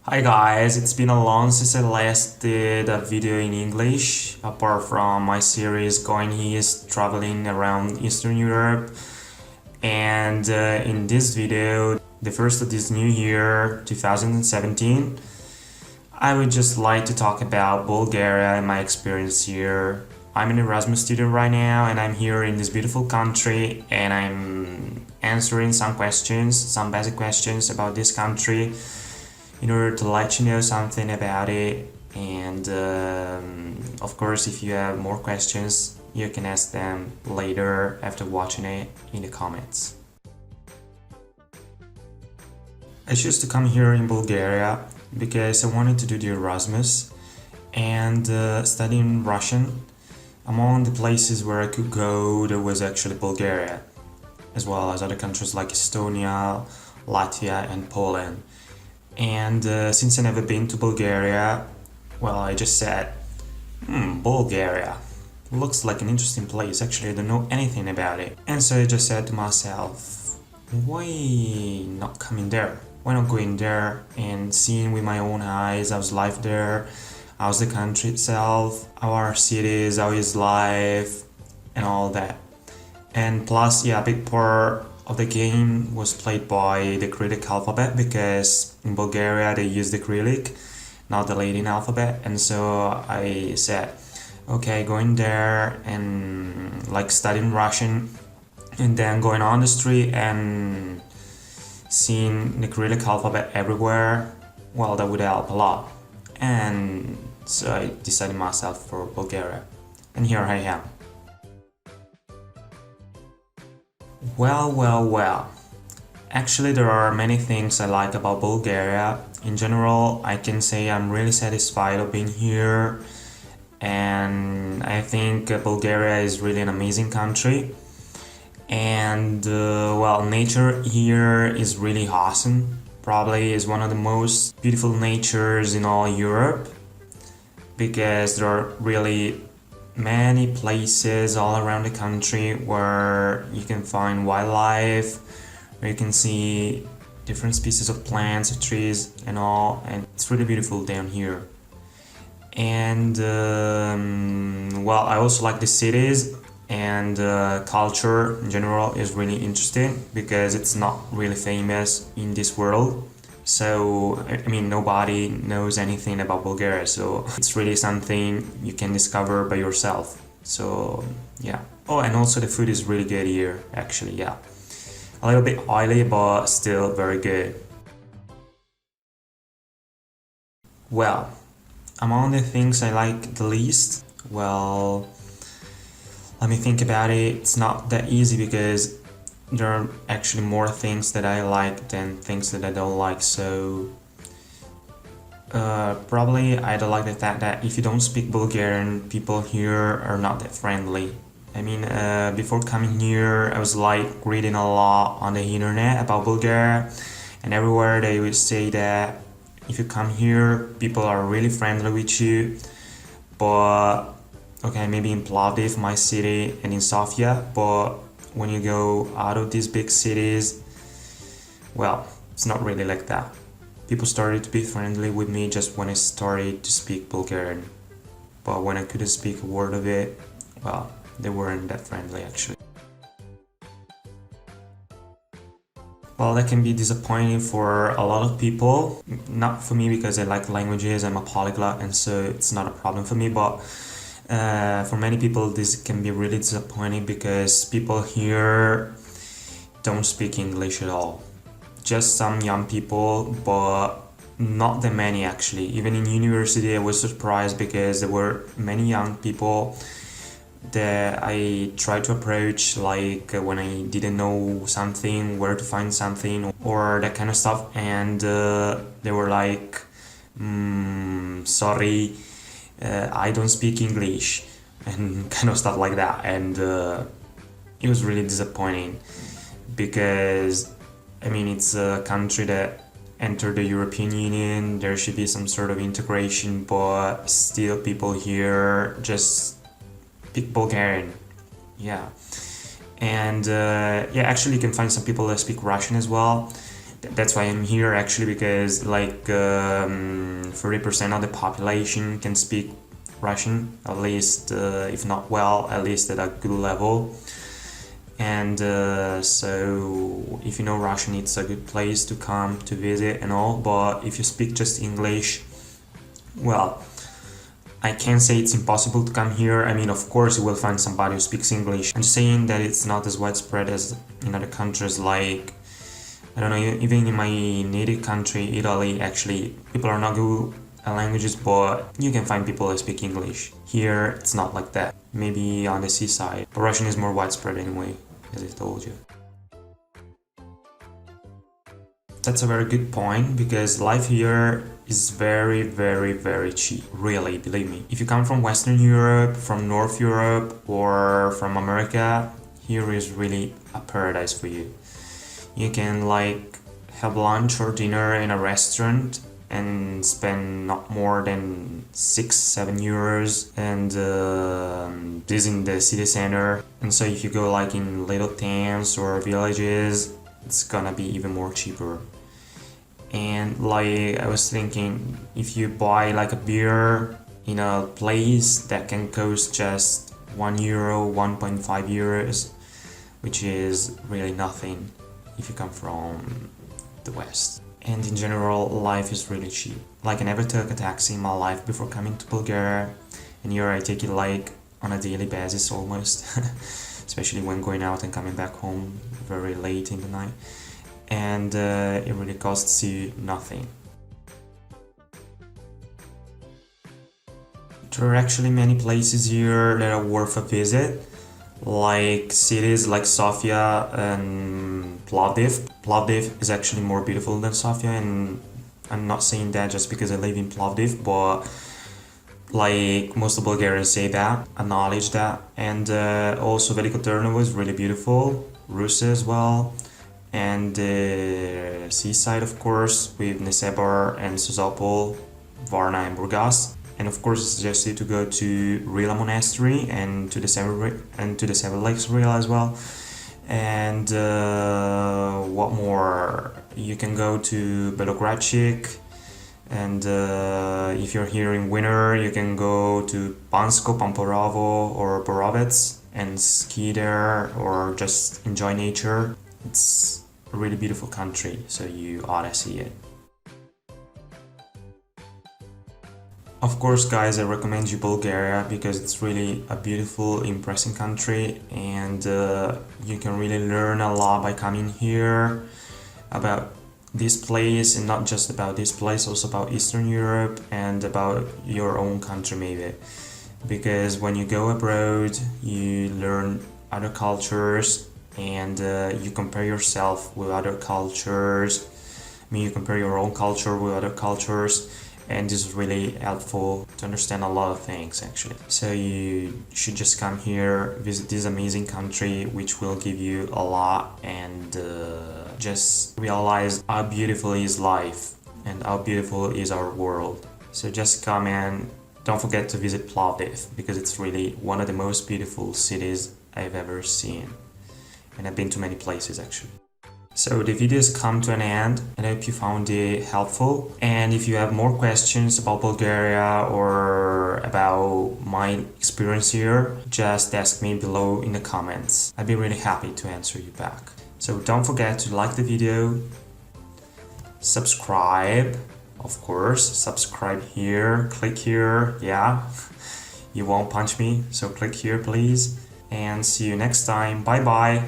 Hi guys, it's been a long since I last did a video in English, apart from my series Going East, traveling around Eastern Europe. And in this video, the first of this new year, 2017, I would just like to talk about Bulgaria and my experience here. I'm an Erasmus student right now and I'm here in this beautiful country and I'm answering some questions, some basic questions about this country in order to let you know something about it. And of course, if you have more questions, you can ask them later after watching it in the comments. I chose to come here in Bulgaria because I wanted to do the Erasmus and studying Russian. Among the places where I could go, there was actually Bulgaria, as well as other countries like Estonia, Latvia and Poland. And since I've never been to Bulgaria, well, I just said, Bulgaria. Looks like an interesting place. Actually, I don't know anything about it. And so I just said to myself, why not coming there? Why not going there and seeing with my own eyes how's life there, how's the country itself, how are cities, how is life, and all that. And plus, yeah, a big part of the game was played by the Cyrillic alphabet because in Bulgaria they use the Cyrillic, not the Latin alphabet. And so I said, okay, going there and like studying Russian and then going on the street and seeing the Cyrillic alphabet everywhere, well, that would help a lot. And so I decided myself for Bulgaria. And here I am. Well. Actually, there are many things I like about Bulgaria. In general, I can say I'm really satisfied of being here. And I think Bulgaria is really an amazing country. And, nature here is really awesome. Probably is one of the most beautiful natures in all Europe. Because there are really many places all around the country where you can find wildlife, where you can see different species of plants, trees and all, and it's really beautiful down here. And I also like the cities, and culture in general is really interesting because it's not really famous in this world. So, I mean, nobody knows anything about Bulgaria, so it's really something you can discover by yourself. So, yeah. Oh, and also the food is really good here, actually, yeah. A little bit oily, but still very good. Well, among the things I like the least, well, let me think about it. It's not that easy because there are actually more things that I like than things that I don't like, so probably I don't like the fact that if you don't speak Bulgarian, people here are not that friendly. I mean, before coming here, I was like reading a lot on the internet about Bulgaria, and everywhere they would say that if you come here, people are really friendly with you, but okay, maybe in Plovdiv, my city, and in Sofia, but when you go out of these big cities, well, it's not really like that. People started to be friendly with me just when I started to speak Bulgarian. But when I couldn't speak a word of it, well, they weren't that friendly actually. Well, that can be disappointing for a lot of people. Not for me because I like languages, I'm a polyglot, and so it's not a problem for me, but for many people this can be really disappointing because people here don't speak English at all. Just some young people, but not that many actually. Even in university I was surprised because there were many young people that I tried to approach, like when I didn't know something, where to find something or that kind of stuff, and they were like, sorry, I don't speak English, and kind of stuff like that. And it was really disappointing because, I mean, it's a country that entered the European Union, there should be some sort of integration, but still people here just speak Bulgarian. Yeah. And actually you can find some people that speak Russian as well, That's why I'm here actually, because like 30% of the population can speak Russian, at least if not well, at least at a good level. And so if you know Russian, it's a good place to come to visit and all. But if you speak just English, well, I can't say it's impossible to come here. I mean, of course you will find somebody who speaks English. I'm just saying that it's not as widespread as in other countries, like, I don't know, even in my native country, Italy, actually, people are not good at languages, but you can find people who speak English. Here, it's not like that. Maybe on the seaside, but Russian is more widespread anyway, as I told you. That's a very good point, because life here is very, very, very cheap. Really, believe me. If you come from Western Europe, from North Europe, or from America, here is really a paradise for you. You can like have lunch or dinner in a restaurant and spend not more than 6-7 euros, and this in the city center. And so if you go like in little towns or villages, it's gonna be even more cheaper. And like I was thinking, if you buy like a beer in a place that can cost just 1 euro, 1.5 euros, which is really nothing if you come from the West. And in general, life is really cheap. Like, I never took a taxi in my life before coming to Bulgaria, and here I take it like on a daily basis almost, especially when going out and coming back home very late in the night. And it really costs you nothing. There are actually many places here that are worth a visit, like cities like Sofia and Plovdiv. Plovdiv is actually more beautiful than Sofia, and I'm not saying that just because I live in Plovdiv, but like most of Bulgarians say that, acknowledge that. And also Veliko Târnovo is really beautiful, Rusa as well, and the seaside, of course, with Nesebar and Sozopol, Varna and Burgas. And of course, I suggest you to go to Rila Monastery and to the Seven Lakes Rila as well. And what more? You can go to Belogradchik, and if you're here in winter, you can go to Pansko, Pamporovo or Borovets and ski there, or just enjoy nature. It's a really beautiful country, so you ought to see it. Of course, guys, I recommend you Bulgaria, because it's really a beautiful, impressive country, and you can really learn a lot by coming here about this place, and not just about this place, also about Eastern Europe and about your own country maybe. Because when you go abroad, you learn other cultures, and you compare yourself with other cultures. I mean, you compare your own culture with other cultures, and this is really helpful to understand a lot of things actually. So you should just come here, visit this amazing country, which will give you a lot, and just realize how beautiful is life and how beautiful is our world. So just come, and don't forget to visit Plovdiv, because it's really one of the most beautiful cities I've ever seen, and I've been to many places actually. So the video's come to an end, and I hope you found it helpful. And if you have more questions about Bulgaria or about my experience here, just ask me below in the comments. I'd be really happy to answer you back. So don't forget to like the video, subscribe, of course, subscribe here, click here, yeah, you won't punch me, so click here please, and see you next time, bye bye.